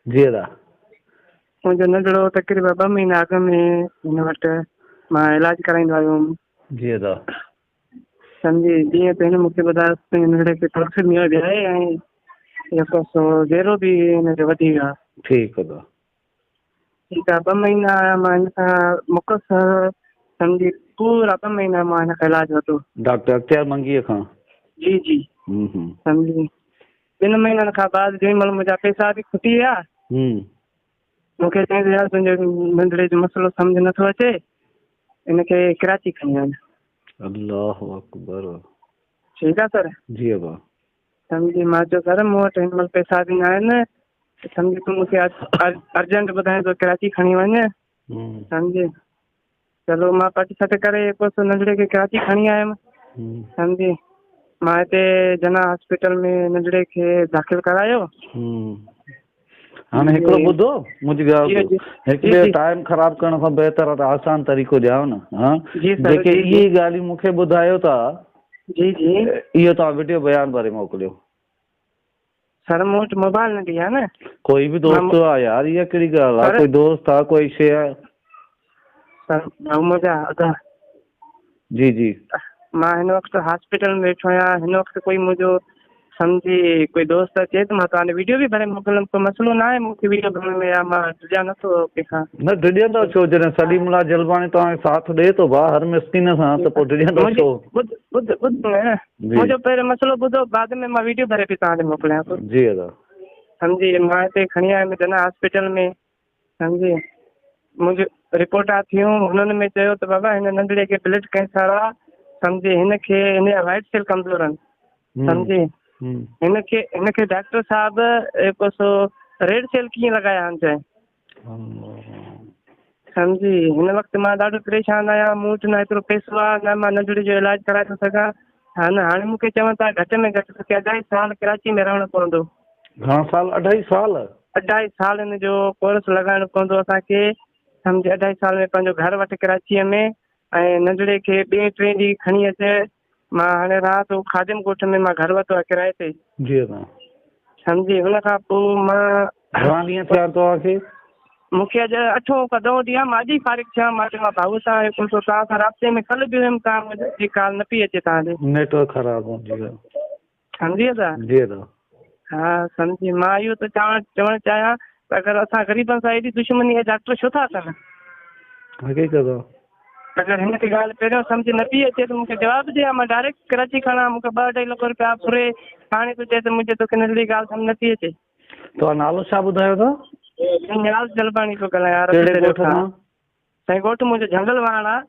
जी दादा। मुंहिंजो नंढड़ो तकरीबन 2 महीना अॻु में हिन वटि मां इलाज कराईंदो आयुमि। जी दादा। सम्झी जीअं त हिन मूंखे ॿुधायो त नंढड़े खे थैलेसेमिया बि आहे ऐं जेको सो ज़ेरो बि हिनजो वधी वियो आहे। ठीकु आहे दादा। ठीकु आहे 2 महीना मां हिन खां मुकसर सम्झी पूरा 2 महीना मां हिन खां इलाज वरितो डॉक्टर अख्तियार मंगीअ खां। जी जी सम्झी 2 महीननि खां बाद जेॾी महिल मुंहिंजा पैसा बि खुटी विया मूंखे चईं यार तुंहिंजे नंढड़े जो मसइलो सम्झ नथो अचे इनखे कराची खणी वञ। अल्लाह अकबर। ठीकु आहे सर। जी बाबा। सम्झी मां चयो सर मूं वटि हिन महिल पैसा बि न आहिनि सम्झी तूं मूंखे अर्जेंट ॿुधाए तो कराची खणी वञ। सम्झी चलो मां पट सट करे पोइ नंढड़े खे कराची खणी आयुमि। सम्झी मां हिते जना हॉस्पिटल में नंढड़े खे दाख़िल करायो। हाणे हिकिड़ो ॿुधो मुंहिंजी ॻाल्हि हिकिड़े टाइम ख़राबु करण खां बहितर आहे आसान तरीक़ो ॾियांव न। हा जेके इहे ॻाल्हियूं मूंखे ॿुधायो था जी जी इहो तव्हां वीडियो बयान भरे मोकिलियो। सर मूं वटि मोबाइल न आहे न। कोई बि दोस्त आहे यार इहा कहिड़ी ॻाल्हि आहे कोई दोस्त आहे कोई शइ आहे। सर मुंहिंजा जी जी मां हिन वक़्तु हॉस्पिटल में वेठो आहियां। हिन वक़्तु कोई मुंहिंजो सम्झी कोई दोस्त अचे त मां तव्हांखे वीडियो बि भरे मोकिलियमि कोई मसइलो न आहे मूंखे वीडियो भरण में या मां ॾियां नथो कंहिंखां। न डिॼंदो छो जॾहिं सलीमुल्लाह जलवाणी तव्हांखे साथ ॾिए थो भाउ हर मिसकिन सां त पोइ डिॼंदो छो। ॿुध मुंहिंजो पहिरियों मसइलो ॿुधो बाद में मां वीडियो भरे बि तव्हांखे मोकिलियां थो। जी दादा। सम्झी मां हिते खणी आयुमि जना हॉस्पिटल में। सम्झी मुंहिंजी रिपोर्टा थियूं हुननि में चयो त बाबा हिन नंढड़े खे ब्लड कैंसर आहे। सम्झी हिनखे हिनजा वाइट सेल कमज़ोर आहिनि। सम्झी हिनखे डॉक्टर साहिबु जेको सो रेड सेल कीअं लॻाया आहिनि चए। सम्झी हिन वक़्तु मां ॾाढो परेशान आहियां मूं वटि न एतिरो पैसो आहे न मां नंढड़े जो इलाजु कराए थो सघां। हाणे मूंखे चवनि था घटि में घटि 2.5 साल कराची में रहणो पवंदो। घणा साल 2.5 साल 2.5 साल हिन जो कोर्स लॻाइणो पवंदो असांखे। सम्झि 2.5 साल में पंहिंजो घरु वटि कराचीअ में ऐं नंढड़े खे 2-3 ॾींहं खणी अचे। मां हाणे रहां थो खादिम ॻोठ में मां घरु वरितो आहे किराए ते। जी दादा। सम्झी हुन खां पोइ मां घणा ॾींहं थिया तव्हांखे। मूंखे अॼु 8 का 9 ॾींहं मां अॼु ई फारिग थिया। मां चयो भाऊ सां तव्हां सां राब्ते में कल्ह बि हुयुमि तव्हां मुंहिंजी कॉल न पई अचे तव्हांजी नेटवर्क ख़राबु हूंदी। सम्झी था। जी दादा। हा सम्झी मां इहो त चवणु चाहियां त अगरि असां ग़रीबनि सां एॾी दुश्मनी आहे डॉक्टर छो था कनि। हक़ीक़त अगरि हिनखे ॻाल्हि पहिरियों सम्झि न पई अचे त मूंखे जवाबु ॾिया मां डायरेक्ट कराची खणा मूंखे 2-2.5 लख रुपया फुरे। हाणे तूं चए त मुंहिंजे तोखे नंढड़ी ॻाल्हि सम्झि नथी अचे। तव्हां नालो छा ॿुधायो था। निहाल जलवाणी पियो ॻाल्हायां। साईं ॻोठ मुंहिंजो जंगल वाण आहे।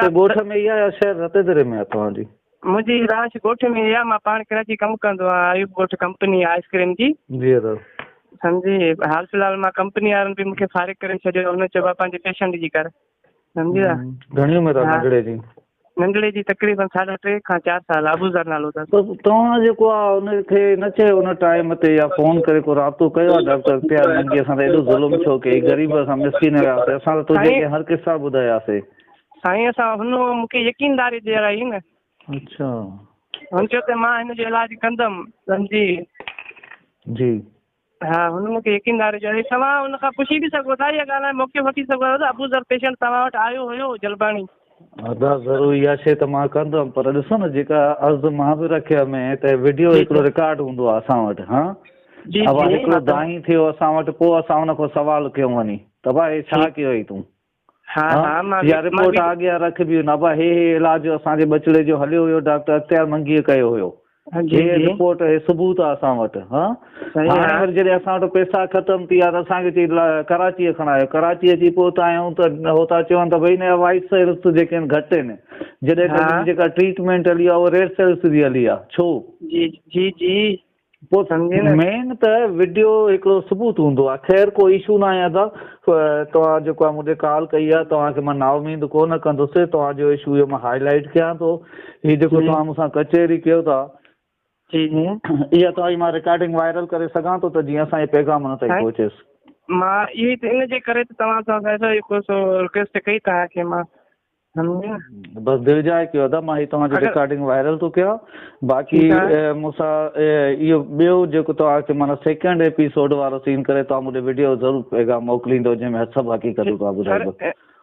ॻोठ में ई आहे या शहर रतेदरे में आहे तव्हांजी। मुंहिंजी राश ॻोठ में ई आहे। मां पाण कराची कमु कंदो आहियां आयुब ॻोठ कंपनी आइसक्रीम जी। जी दादा। सम्झी हाल फ़िलहाल मां कंपनी वारनि बि मूंखे फारिग करे छॾियो। हुन चयो आहे पंहिंजे पेशेंट जी कर। सम्झी था। घणी उमिरि आहे नंढड़े जी। नंढड़े जी तक़रीबन 3.5 खां 4 साल अबूज़र नालो अथसि। तव्हां जेको आहे हुनखे न चयो हुन टाइम ते या फ़ोन करे को राब्तो कयो आहे डॉक्टर अख्तियार मंगीअ सां त एॾो ज़ुल्म छो कई ग़रीब असां मिसकिन हुआसीं असां त तुंहिंजे खे हर किसा ॿुधायासीं। साईं असां हुन मूंखे यकीनदारी ॾियाराई न। अच्छा। हुन चयो त मां हिन जो इलाजु कंदुमि। सम्झी जी। हा हुन मूंखे यकीनदारी ॾियाराई। तव्हां हुन खां पुछी बि सघो था इहा ॻाल्हि मौक़े वठी सघो था अबूज़र पेशेंट तव्हां वटि आयो हुयो जलबाणी। दादा ज़रूरु इहा शइ त मां कंदुमि पर ॾिसो न जेका अर्ज़ु मां बि रखियमि में त वीडियो हिकिड़ो रिकॉर्ड हूंदो आहे असां वटि। हा अब हिकिड़ो दाई थियो असां वटि पोइ असां हुन खां सवाल कयूं वञी त भाई छा कयो अथई तूं। या रिपोर्ट अॻियां रखबी न भाई हे इलाज असांजे बचिड़े जो हलियो हुयो डॉक्टर अख्तियार मंगीअ कयो हुयो। हे रिपोर्ट हे सबूत आहे असां वटि। हा हाणे वरी जॾहिं असां वटि पैसा ख़तमु थी विया त असांखे चई कराचीअ खणायो। कराची अची पहुता आहियूं त हो था चवनि त भई हिन वाइट सेल्स जेके आहिनि घटि आहिनि जॾहिं जेका ट्रीटमेंट हली आहे उहा रेड सेल्स जी हली आहे छो। जी जी जी पोइ मेन त वीडियो हिकिड़ो सबूत हूंदो आहे। ख़ैर कोई इशू न आहे दादा तव्हां जेको आहे मूंखे कॉल कई आहे तव्हांखे मां नाउमीद कोन कंदुसि तव्हांजो इशू इहो मां हाईलाइट कयां थो। हीअ जेको तव्हां मूंसां कचहरी कयो था इहा तव्हांजी मां रिकॉर्डिंग वायरल करे सघां थो त जीअं असांजे पैगाम न ताईं पहुचेसि। मां इहो त इन जे करे त तव्हां सां रिक्वेस्ट कई तव्हांखे मां सम्झो बस दिलि जाए कयो दादा, मां ही तव्हांजी रिकॉर्डिंग वायरल थो कयां। बाक़ी मूंसां इहो ॿियो जेको तव्हांखे माना सेकेंड एपिसोड वारो सीन करे तव्हां मूंखे वीडियो ज़रूरु पैगाम मोकिलींदो जंहिंमें सभु हक़ीक़तूं तव्हां ॿुधाईंदो।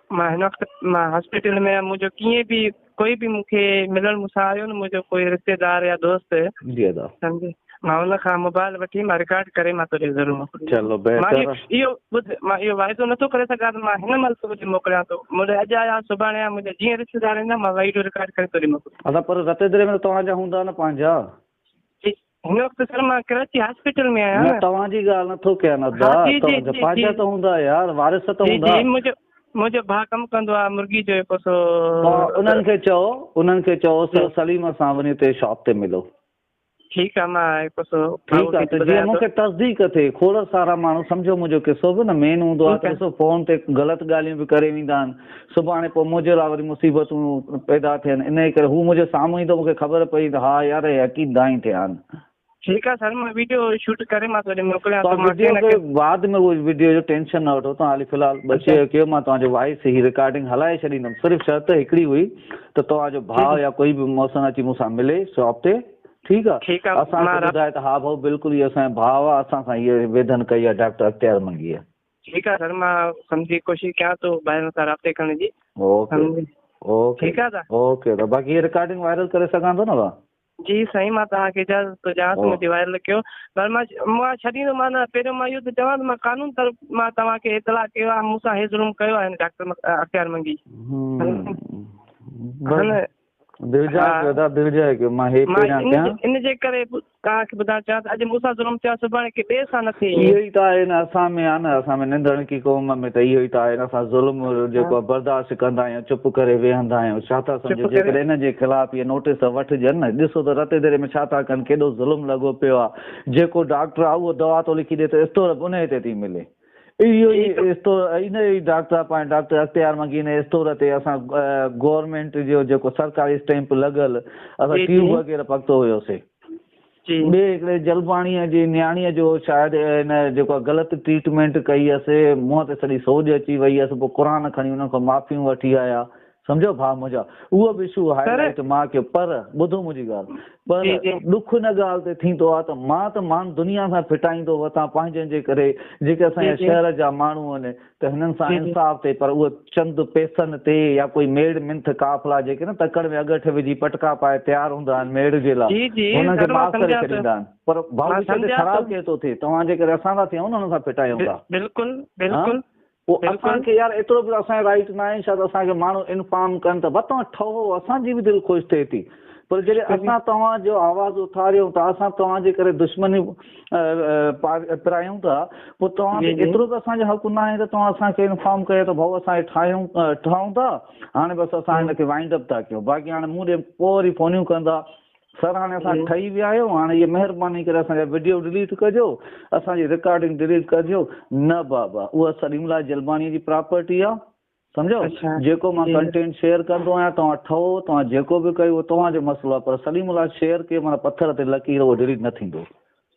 मां हिन वक़्तु मां हॉस्पिटल में मुंहिंजो कीअं बि कोई बि मूंखे मिलण मूंसां आयो न, मुंहिंजो कोई रिश्तेदार या दोस्त जी दादा, सम्झे, मां हुन खां मोबाइल वठी मां रिकॉर्ड करे मां तोखे ज़रूरु मोकिलियां। चलो बहितर। इहो ॿुध, मां इहो वाइदो नथो करे सघां त मां हिन महिल तोखे मोकिलियां थो। मुंहिंजे अॼु आया सुभाणे आया, मुंहिंजा जीअं रिश्तेदार ईंदा मां वीडियो रिकॉर्ड करे तोखे मोकिलियां। अदा पर रते दरे में तव्हांजा हूंदा न पंहिंजा। हिन वक़्तु सर मां कराची हॉस्पिटल में आहियां न। तव्हांजी ॻाल्हि नथो कयां न दादा, पंहिंजा त हूंदा यार, वारिस त हूंदा। मुंहिंजो भाउ कमु कंदो आहे मुर्गी जो हिकु सो। उन्हनि खे चओ सलीम सां वञी ते शॉप ते मिलो। ठीकु आहे, मां हिकु सो ठीकु आहे, त जीअं मूंखे तस्दीक थिए। खोड़ सारा माण्हू सम्झो मुंहिंजो किसो बि न मेन हूंदो आहे त ॾिसो फोन ते ग़लति ॻाल्हियूं बि करे वेंदा आहिनि, सुभाणे पोइ मुंहिंजे लाइ वरी मुसीबतूं पैदा थियनि। इन करे हू मुंहिंजे साम्हूं ईंदो, मूंखे ख़बर पई त हा यार यकीन दाई थिया आहिनि। ठीकु आहे सर, मां वीडियो शूट करे मां तोखे मोकिलियां थो। बाद में उहो वीडियो जो टेंशन न वठो तव्हां, हाली फ़िलहाल बचे कयो। मां तव्हांजो वॉइस ही रिकॉर्डिंग हलाए छॾींदुमि। सिर्फ़ु शर्त हिकिड़ी हुई त तव्हांजो भाउ या कोई बि मौसम अची मूंसां मिले शॉप ते। ठीकु आहे, असांखे ॿुधाए त हा भाऊ बिल्कुलु इहो असांजो भाउ आहे, असां सां हीअ वेदन कई आहे डॉक्टर अख्तियार मंगी आहे। ठीकु आहे सर, मां सम्झी कोशिशि कयां थो ॿाहिरि सां राब्ते करण जी। ओके ओके ठीकु आहे ओके त बाक़ी हीअ रिकॉर्डिंग वायरल करे सघां थो न भाउ? जी साईं, मां तव्हांखे इजाज़त थो ॾियां थो, मुंहिंजी वायरल कयो। पर मां छॾींदोमांव न, पहिरियों मां इहो त चवां त मां कानून तरफ़ मां तव्हांखे इतला कयो आहे, मूंसां हे ज़ुल्म कयो आहे डॉक्टर अख्तियार मंगी। दिलि जाए कयो, मां इन जे करे तव्हांखे ॿुधाइणु चाहियां त अॼु मूंसां ज़ुल्म थियो, सुभाणे के ॿिए सां न थिए। इहो ई त आहे न, असां में आहे न, असां में निंदण की क़ौम में त इहो ई त आहे न, असां ज़ुल्म जेको बर्दाश्त कंदा आहियूं, चुप करे वेहंदा आहियूं। छा था सम्झो, जेकॾहिं इन जे ख़िलाफ़ इहे नोटिस वठिजनि न, ॾिसो त रते दरे में छा था कनि, केॾो ज़ुल्म लॻो पियो आहे। जेको डॉक्टर आहे उहो दवा थो लिखी ॾिए त स्टोर उन ते थी मिले। इहो e store in E doctor पंहिंजे डॉक्टर अख्तियार मंगी ने स्टोर ते असां गवर्नमेंट जो जेको सरकारी स्टैंप लॻल असां ट्यूब वग़ैरह पकतो हुयोसीं। ॿिए हिकिड़े जलबाणीअ जी न्याणीअ जो शायदि इन जेको ग़लति ट्रीटमेंट कई हुअसि, मुंहं ते सॼी सोज अची वई हुअसि, पोइ क़ुर खणी हुन खां माफ़ियूं वठी आया। सम्झो भाउ मुंहिंजा, उहो बि इशू हाईलाइट मां कयो। पर ॿुधो मुंहिंजी ॻाल्हि, पर ॾुख हिन ॻाल्हि ते थींदो आहे त मां त माण्हू दुनिया सां फिटाईंदो वठां पंहिंजनि जे करे जेके असांजे शहर जा माण्हू आहिनि, त हिननि सां इंसाफ़ थिए। पर उहे चंद पैसनि ते या कोई मेड़ मिंथ काफ़िला जेके न तकड़ में अगठ विझी पटका पाए तयारु हूंदा आहिनि मेड़ जे लाइ, हुननि खे माफ़ करे छॾींदा आहिनि। पर भाउ ख़राबु केरु थो थिए, तव्हांजे करे असां था थियूं न, हुन सां फिटायूं था। बिल्कुलु बिल्कुलु। पोइ असांखे यार एतिरो बि असांजो राइट न आहे छा त असांखे माण्हू इन्फॉर्म कनि त तव्हां ठहो, असांजी बि दिलि ख़ुशि थिए थी। पर जॾहिं असां तव्हांजो आवाज़ु उथारियूं था, असां तव्हांजे करे दुश्मनी पिरायूं था, पोइ तव्हांखे एतिरो बि असांजो हक़ न आहे त तव्हां असांखे इन्फॉर्म कयो त भाऊ असांखे ठहूं था, हाणे बसि असां हिनखे वाइंड अप था कयूं। बाक़ी हाणे मूं ॾे पोइ वरी फ़ोनियूं कंदा, सर हाणे असां ठही विया आहियूं, हाणे इहे महिरबानी करे असांजा वीडियो डिलीट कजो, असांजी रिकॉर्डिंग डिलीट कजो। न बाबा, उहा सलीमला जलबाणीअ जी प्रॉपर्टी आहे, सम्झो। जेको मां कंटेंट शेयर कंदो आहियां, तव्हां ठहो, तव्हां जेको बि कयो उहो तव्हांजो मसइलो आहे। पर सलीमला शेयर के माना पथर ते लकीर उहो डिलीट न थींदो।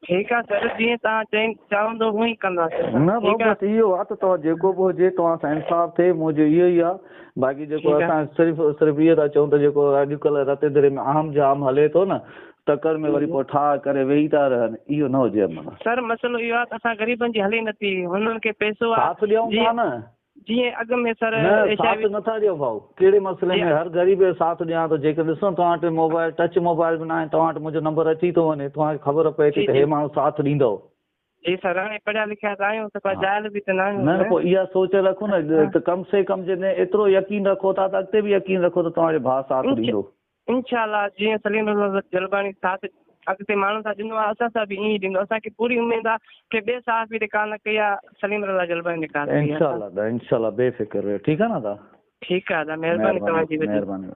ठीकु आहे सर, जीअं तव्हां चवंदो हूअं ई कंदासीं। न भाऊ, बसि इहो आहे त तव्हां जेको बि हुजे तव्हां सां इंसाफ़ थिए, मुंहिंजो इहो ई आहे। बाक़ी जेको असां सिर्फ़ु इहो था चऊं त जेको अॼुकल्ह रते दरे में आम जाम हले थो न, तकड़ में वरी पोइ ठाह करे वेही था रहनि, इहो न हुजे। माना सर मसइलो इहो आहे त असां ग़रीबनि जी हले नथी, हुननि खे पैसो साथ ॾियूं था न, जीअं अॻु में सर साथ नथा ॾियो भाऊ। कहिड़े मसइले में हर ग़रीब जो साथ ॾियां थो। जेके ॾिसो तव्हां वटि मोबाइल टच मोबाइल बि न आहे, तव्हां वटि मुंहिंजो नंबर अची थो वञे, तव्हांखे ख़बर पए थी त हे माण्हू साथ ॾींदो। जी सर, हाणे पढ़िया लिखिया त आहियूं त जाइल बि त न आहियूं। न पोइ इहा सोच रखो न त कम से कम जॾहिं एतिरो यकीन रखो था त अॻिते बि यकीन रखो त तव्हांजो भाउ साथ ॾींदो। इंशाअल्लाह। जीअं सलीम जलबाणी साथ अॻिते माण्हुनि सां ॾिनो आहे, असां सां बि ईअं ई ॾींदो। असांखे पूरी उमेद आहे की ॿिए साहब बि निकाल न कई आहे, सलीम जलबाणी निकाल। इंशाअल्लाह इंशाअल्लाह, बेफ़िक्र रहियो। ठीकु आहे न दादा? ठीकु आहे दादा, महिरबानी तव्हांजी। महिरबानी।